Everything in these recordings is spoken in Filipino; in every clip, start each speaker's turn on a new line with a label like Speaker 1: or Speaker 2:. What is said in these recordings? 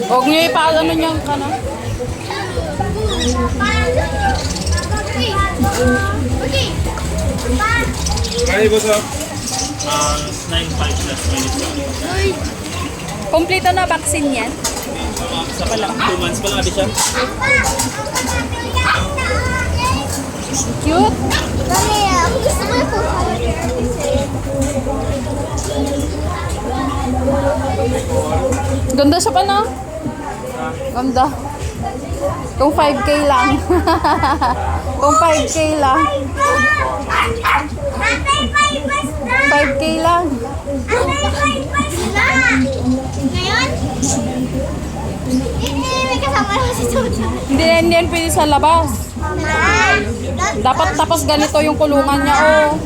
Speaker 1: Huwag niyo ipaano niyang ka na.
Speaker 2: Kaya ba ito?
Speaker 3: 9.5 plus minus 1.
Speaker 1: Kompleto na vaccine yan?
Speaker 3: Isa pa lang, 2 months pa lang siya.
Speaker 1: Cute. Ganda siya pa na. Ganda. Kung 5K lang. Kung 5K lang. 5K lang.
Speaker 4: Ngayon? May kasama na si Chuchu.
Speaker 1: Hindi yan pwede sa labas. Dapat tapos ganito yung kulungan niya, oh.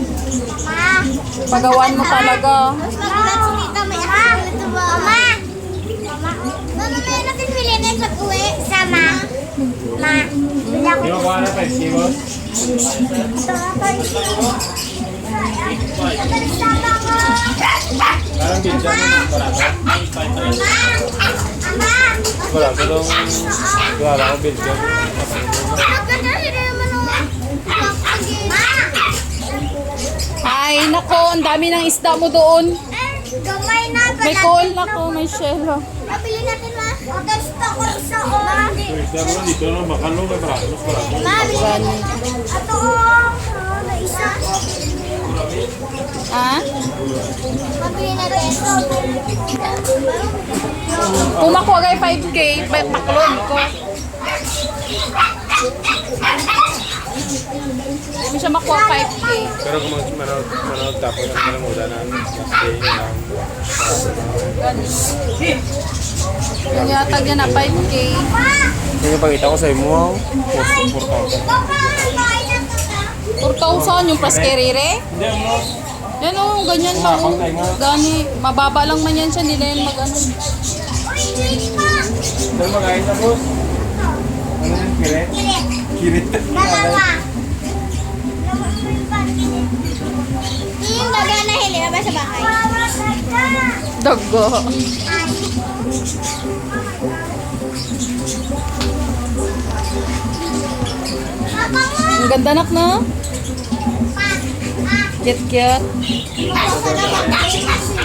Speaker 1: Pagawaan mo talaga.
Speaker 4: Mas magulat si Tita, may akin ito ba? Mama! Mama, may natin pili na yung pag-uwi. Sama. Ma. Bila ko.
Speaker 2: Yung kuha na 5 kilos. Parang bilda na barato. Barato lang. Wala akong bilda.
Speaker 1: Ay, nako, ang dami ng isda mo doon.
Speaker 4: Gamay na.
Speaker 1: May call nako, may shell.
Speaker 4: Nabili natin, ma. Gusto ko sa oras.
Speaker 2: Bilda mo dito na makalo may barato. Mas barato.
Speaker 4: Ma, bili. Ito, oh. Na isa.
Speaker 1: Ha?
Speaker 4: Mabili natin ito.
Speaker 1: Kung makuha kayo 5K, paklod ko. Hindi mo siya makuha 5K.
Speaker 2: Pero kung manood tapos ang panamuda na stay lang.
Speaker 1: Yung yatag niya na 5K.
Speaker 2: Yung ipakita ko sa imo, 4,000.
Speaker 1: 4,000 yung paskerire.
Speaker 2: Hindi mo.
Speaker 1: Yan o, ganyan lang. Oh. Gani, mababa lang man yan siya, hindi na yan mag-ano.
Speaker 2: Dahil magayon na boss. Ano yung kiret? Kiret.
Speaker 4: Dalawa. Yung daga na hili na ba sa bahay?
Speaker 1: Dago. Ang ganda nak na. Cute.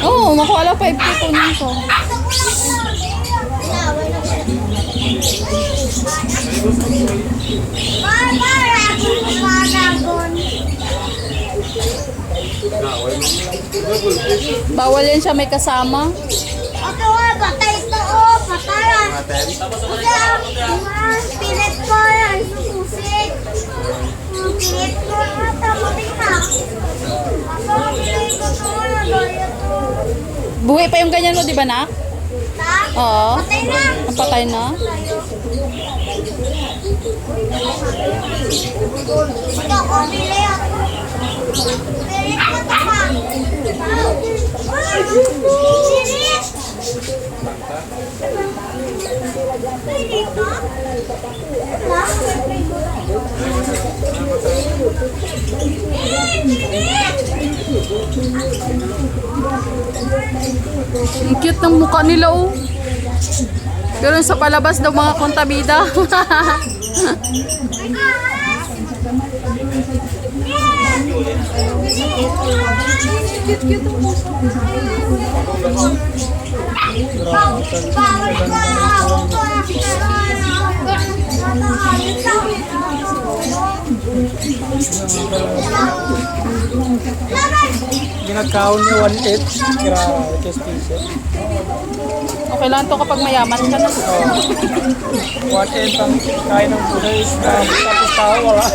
Speaker 1: Oo, makuha lang 5K po nito. Bawal yan siya may kasama.
Speaker 4: Ito nga, patay ito, oh, patayan. Pilit ko yan, susik. Pilit ko, matapos na. Pilit ko ito, nagaya to.
Speaker 1: Buhay pa yung ganyan mo, di ba nak?
Speaker 4: Ta?
Speaker 1: Oo.
Speaker 4: Patay na.
Speaker 1: Ang patay na.
Speaker 4: Ito ko, pilit. Pilit ko ito pa. Pilit. Pilit ko?
Speaker 1: Ang cute ng mukha nila, oh. Pero sa palabas daw mga kontabida. Cute ang mukha.
Speaker 2: Ginagkaon niya 1.8. Grabe, just piso.
Speaker 1: Okay lang to kapag mayaman ka na.
Speaker 2: 1.8 ang kain ng buhay. Tapos tao, wala.